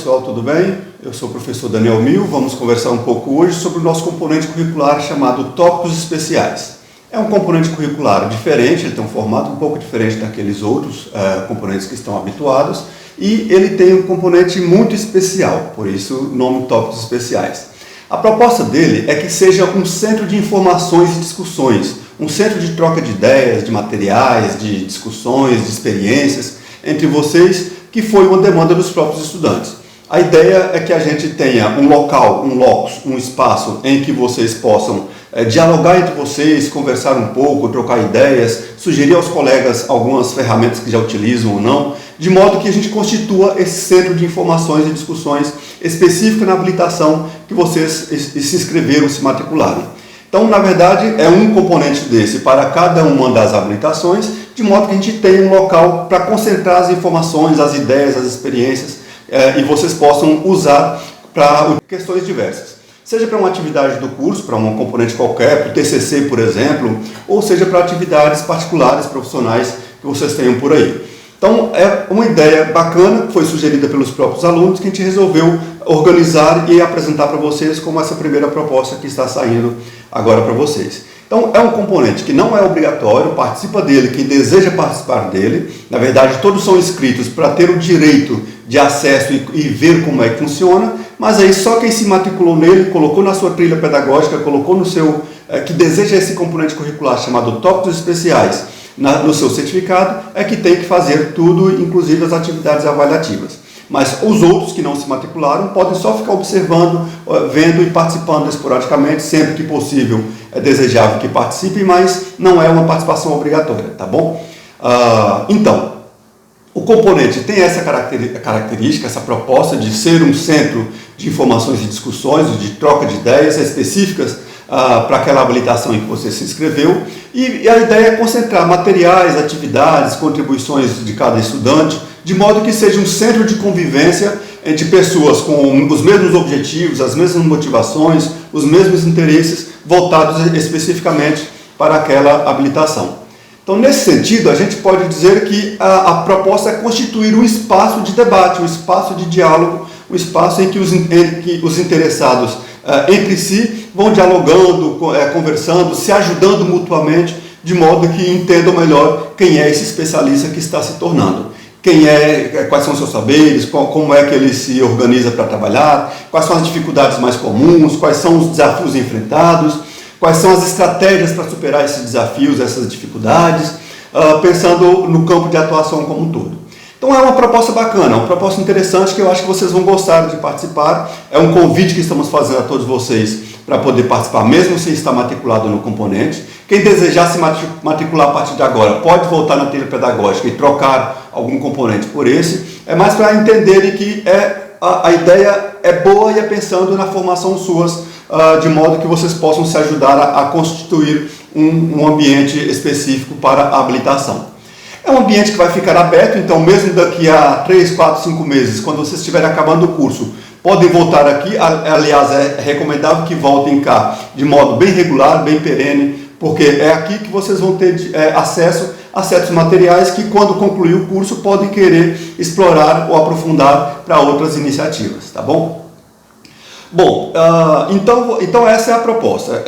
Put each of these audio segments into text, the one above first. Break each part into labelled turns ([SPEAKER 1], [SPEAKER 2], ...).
[SPEAKER 1] pessoal, tudo bem? Eu sou o professor Daniel Mil, vamos conversar um pouco hoje sobre o nosso componente curricular chamado Tópicos Especiais. É um componente curricular diferente, ele tem um formato um pouco diferente daqueles outros componentes que estão habituados e ele tem um componente muito especial, por isso o nome Tópicos Especiais. A proposta dele é que seja um centro de informações e discussões, um centro de troca de ideias, de materiais, de discussões, de experiências entre vocês, que foi uma demanda dos próprios estudantes. A ideia é que a gente tenha um local, um locus, um espaço em que vocês possam dialogar entre vocês, conversar um pouco, trocar ideias, sugerir aos colegas algumas ferramentas que já utilizam ou não, de modo que a gente constitua esse centro de informações e discussões específico na habilitação que vocês se inscreveram, se matricularam. Então, na verdade, é um componente desse para cada uma das habilitações, de modo que a gente tenha um local para concentrar as informações, as ideias, as experiências, e vocês possam usar para questões diversas. Seja para uma atividade do curso, para um componente qualquer, para o TCC, por exemplo, ou seja para atividades particulares, profissionais que vocês tenham por aí. Então, é uma ideia bacana, que foi sugerida pelos próprios alunos, que a gente resolveu organizar e apresentar para vocês como essa primeira proposta que está saindo agora para vocês. Então, é um componente que não é obrigatório, participa dele quem deseja participar dele. Na verdade, todos são inscritos para ter o direito de acesso e ver como é que funciona, mas aí só quem se matriculou nele, colocou na sua trilha pedagógica, colocou no seu, que deseja esse componente curricular chamado Tópicos Especiais, no seu certificado, é que tem que fazer tudo, inclusive as atividades avaliativas. Mas os outros que não se matricularam podem só ficar observando, vendo e participando esporadicamente, sempre que possível é desejável que participem, mas não é uma participação obrigatória, tá bom? Então, o componente tem essa característica, essa proposta de ser um centro de informações e discussões, de troca de ideias específicas para aquela habilitação em que você se inscreveu, e a ideia é concentrar materiais, atividades, contribuições de cada estudante, de modo que seja um centro de convivência entre pessoas com os mesmos objetivos, as mesmas motivações, os mesmos interesses, voltados especificamente para aquela habilitação. Então, nesse sentido, a gente pode dizer que a proposta é constituir um espaço de debate, um espaço de diálogo, um espaço em que os interessados entre si vão dialogando, conversando, se ajudando mutuamente, de modo que entendam melhor quem é esse especialista que está se tornando. Quais são os seus saberes, como é que ele se organiza para trabalhar, quais são as dificuldades mais comuns, quais são os desafios enfrentados, quais são as estratégias para superar esses desafios, essas dificuldades, pensando no campo de atuação como um todo. Então é uma proposta bacana, uma proposta interessante que eu acho que vocês vão gostar de participar. É um convite que estamos fazendo a todos vocês para poder participar, mesmo sem estar matriculado no componente. Quem desejar se matricular a partir de agora pode voltar na trilha pedagógica e trocar algum componente por esse. É mais para entenderem que a ideia é boa e é pensando na formação suas, de modo que vocês possam se ajudar a constituir um ambiente específico para a habilitação. É um ambiente que vai ficar aberto, então mesmo daqui a 3, 4, 5 meses, quando vocês estiverem acabando o curso, podem voltar aqui. Aliás, é recomendável que voltem cá de modo bem regular, bem perene, porque é aqui que vocês vão ter acesso a certos materiais que, quando concluir o curso, podem querer explorar ou aprofundar para outras iniciativas, tá bom? Bom, então essa é a proposta,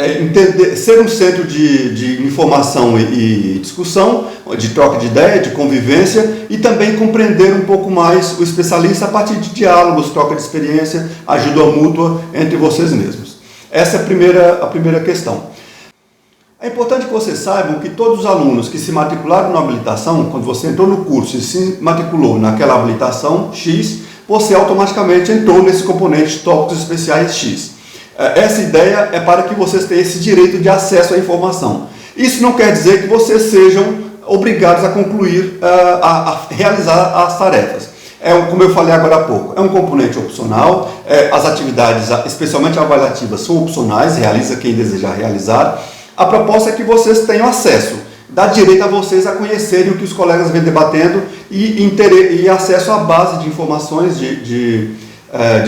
[SPEAKER 1] ser um centro de informação e discussão, de troca de ideia, de convivência, e também compreender um pouco mais o especialista a partir de diálogos, troca de experiência, ajuda mútua entre vocês mesmos. Essa é a primeira questão. É importante que vocês saibam que todos os alunos que se matricularam na habilitação, quando você entrou no curso e se matriculou naquela habilitação X, você automaticamente entrou nesse componente Tópicos Especiais X. Essa ideia é para que vocês tenham esse direito de acesso à informação. Isso não quer dizer que vocês sejam obrigados a concluir, a realizar as tarefas. Como eu falei agora há pouco, é um componente opcional, as atividades, especialmente avaliativas, são opcionais, realiza quem desejar realizar. A proposta é que vocês tenham acesso, dá direito a vocês a conhecerem o que os colegas vêm debatendo e acesso à base de informações, de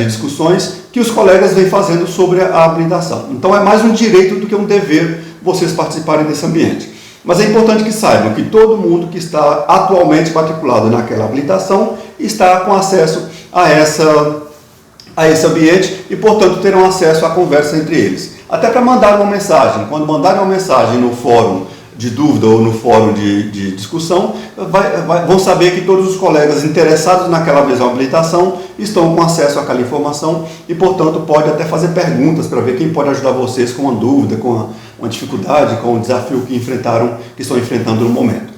[SPEAKER 1] discussões que os colegas vêm fazendo sobre a habilitação. Então é mais um direito do que um dever vocês participarem desse ambiente. Mas é importante que saibam que todo mundo que está atualmente matriculado naquela habilitação está com acesso a a esse ambiente e, portanto, terão acesso à conversa entre eles. Até para mandar uma mensagem. Quando mandarem uma mensagem no fórum de dúvida ou no fórum de discussão, vão saber que todos os colegas interessados naquela mesma habilitação estão com acesso àquela informação e, portanto, pode até fazer perguntas para ver quem pode ajudar vocês com uma dúvida, com uma dificuldade, com o desafio que estão enfrentando no momento.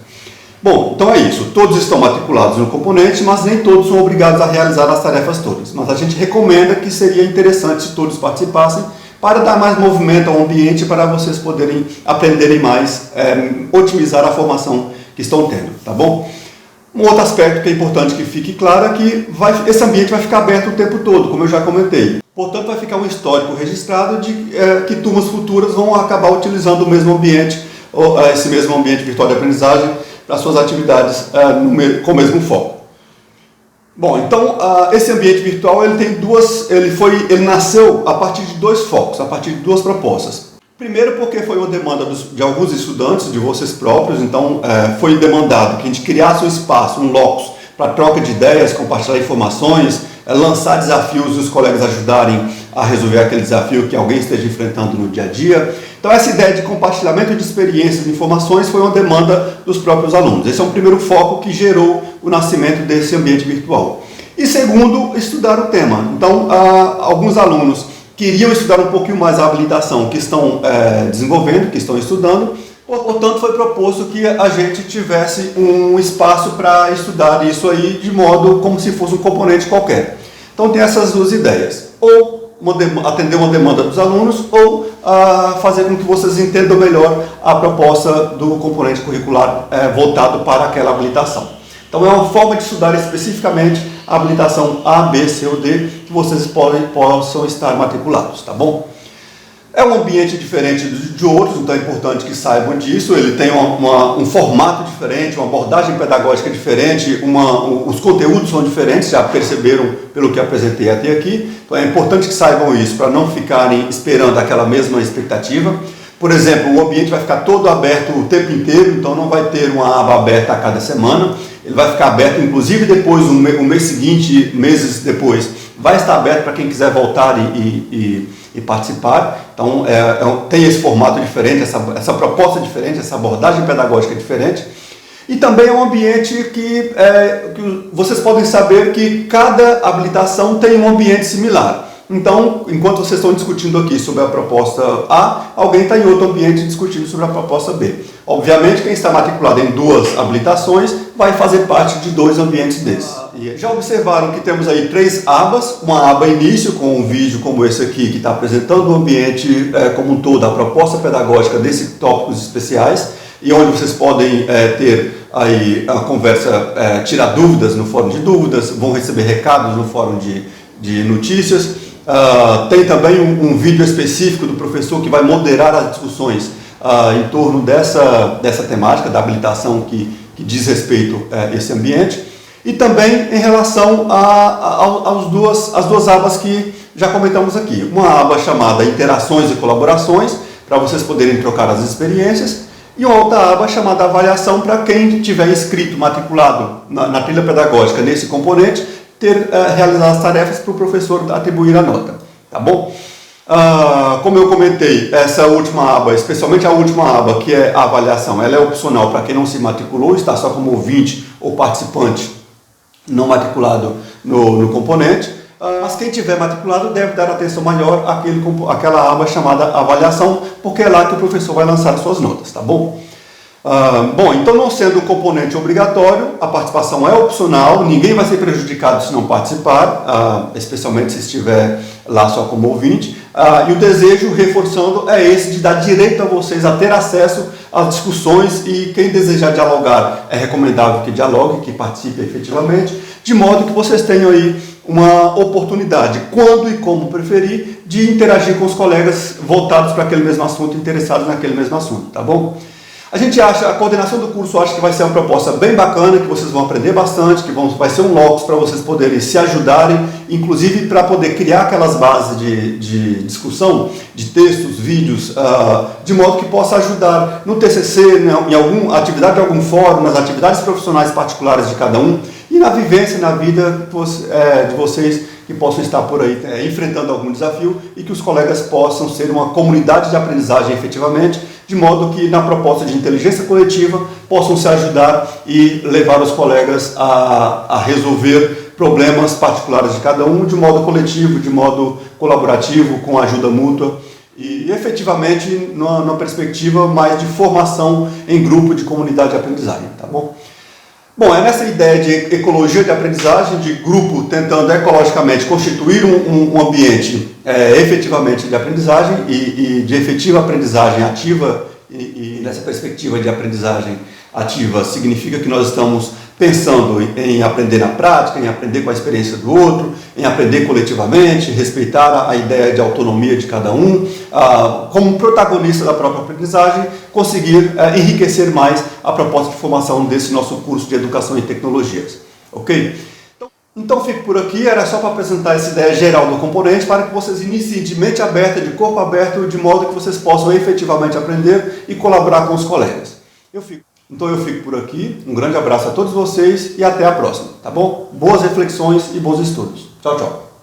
[SPEAKER 1] Bom, então é isso. Todos estão matriculados no componente, mas nem todos são obrigados a realizar as tarefas todas. Mas a gente recomenda que seria interessante se todos participassem para dar mais movimento ao ambiente, para vocês poderem aprenderem mais, otimizar a formação que estão tendo, tá bom? Um outro aspecto que é importante que fique claro é que esse ambiente vai ficar aberto o tempo todo, como eu já comentei. Portanto, vai ficar um histórico registrado de que turmas futuras vão acabar utilizando o mesmo ambiente, esse mesmo ambiente virtual de aprendizagem, para suas atividades com o mesmo foco. Bom, então esse ambiente virtual ele nasceu a partir de dois focos, a partir de duas propostas. Primeiro, porque foi uma demanda de alguns estudantes, de vocês próprios, então foi demandado que a gente criasse um espaço, um locus, para troca de ideias, compartilhar informações, lançar desafios e os colegas ajudarem a resolver aquele desafio que alguém esteja enfrentando no dia a dia. Então essa ideia de compartilhamento de experiências e informações foi uma demanda dos próprios alunos. Esse é um primeiro foco que gerou o nascimento desse ambiente virtual. E segundo, estudar o tema. Então alguns alunos queriam estudar um pouquinho mais a habilitação que estão desenvolvendo, que estão estudando. Portanto, foi proposto que a gente tivesse um espaço para estudar isso aí de modo como se fosse um componente qualquer. Então tem essas duas ideias. Ou atender uma demanda dos alunos, ou fazer com que vocês entendam melhor a proposta do componente curricular voltado para aquela habilitação. Então é uma forma de estudar especificamente a habilitação A, B, C ou D, que vocês possam estar matriculados, tá bom? É um ambiente diferente de outros, então é importante que saibam disso. Ele tem um formato diferente, uma abordagem pedagógica diferente, os conteúdos são diferentes, já perceberam pelo que apresentei até aqui. Então é importante que saibam isso, para não ficarem esperando aquela mesma expectativa. Por exemplo, o ambiente vai ficar todo aberto o tempo inteiro, então não vai ter uma aba aberta a cada semana. Ele vai ficar aberto, inclusive depois, o mês seguinte, meses depois, vai estar aberto para quem quiser voltar e participar. Então tem esse formato diferente, essa proposta diferente, essa abordagem pedagógica diferente. E também é um ambiente que vocês podem saber que cada habilitação tem um ambiente similar. Então, enquanto vocês estão discutindo aqui sobre a proposta A, alguém está em outro ambiente discutindo sobre a proposta B. Obviamente, quem está matriculado em duas habilitações vai fazer parte de dois ambientes desses. Já observaram que temos aí três abas, uma aba início com um vídeo como esse aqui, que está apresentando o ambiente como um todo, a proposta pedagógica desses tópicos especiais, e onde vocês podem ter aí a conversa, tirar dúvidas no fórum de dúvidas, vão receber recados no fórum de notícias. Tem também um vídeo específico do professor que vai moderar as discussões em torno dessa temática da habilitação que diz respeito a esse ambiente. E também em relação às duas abas que já comentamos aqui. Uma aba chamada Interações e Colaborações, para vocês poderem trocar as experiências, e uma outra aba chamada Avaliação, para quem tiver inscrito, matriculado na trilha pedagógica nesse componente, realizar as tarefas para o professor atribuir a nota, tá bom? Como eu comentei, essa última aba, especialmente a última aba, que é a avaliação, ela é opcional para quem não se matriculou, está só como ouvinte ou participante não matriculado no componente, mas quem tiver matriculado deve dar atenção maior àquela aba chamada avaliação, porque é lá que o professor vai lançar as suas notas, tá bom? Bom, então não sendo um componente obrigatório, a participação é opcional, ninguém vai ser prejudicado se não participar, especialmente se estiver lá só como ouvinte, e o desejo, reforçando, é esse de dar direito a vocês a ter acesso às discussões, e quem desejar dialogar é recomendável que dialogue, que participe efetivamente, de modo que vocês tenham aí uma oportunidade, quando e como preferir, de interagir com os colegas voltados para aquele mesmo assunto, interessados naquele mesmo assunto, tá bom? A coordenação do curso acha que vai ser uma proposta bem bacana, que vocês vão aprender bastante, que vai ser um locus para vocês poderem se ajudarem, inclusive para poder criar aquelas bases de discussão, de textos, vídeos, de modo que possa ajudar no TCC, em alguma atividade de algum fórum, nas atividades profissionais particulares de cada um, e na vivência, na vida de vocês que possam estar por aí enfrentando algum desafio e que os colegas possam ser uma comunidade de aprendizagem efetivamente, de modo que na proposta de inteligência coletiva possam se ajudar e levar os colegas a resolver problemas particulares de cada um de modo coletivo, de modo colaborativo, com ajuda mútua e efetivamente numa perspectiva mais de formação em grupo de comunidade de aprendizagem, tá bom? Bom, é nessa ideia de ecologia de aprendizagem, de grupo tentando ecologicamente constituir um ambiente efetivamente de aprendizagem e de efetiva aprendizagem ativa, e nessa perspectiva de aprendizagem ativa significa que nós estamos pensando em aprender na prática, em aprender com a experiência do outro, em aprender coletivamente, respeitar a ideia de autonomia de cada um, como protagonista da própria aprendizagem, conseguir enriquecer mais a proposta de formação desse nosso curso de Educação em Tecnologias. Ok? Então fico por aqui, era só para apresentar essa ideia geral do componente, para que vocês iniciem de mente aberta, de corpo aberto, de modo que vocês possam efetivamente aprender e colaborar com os colegas. Então eu fico por aqui, um grande abraço a todos vocês e até a próxima, tá bom? Boas reflexões e bons estudos. Tchau, tchau.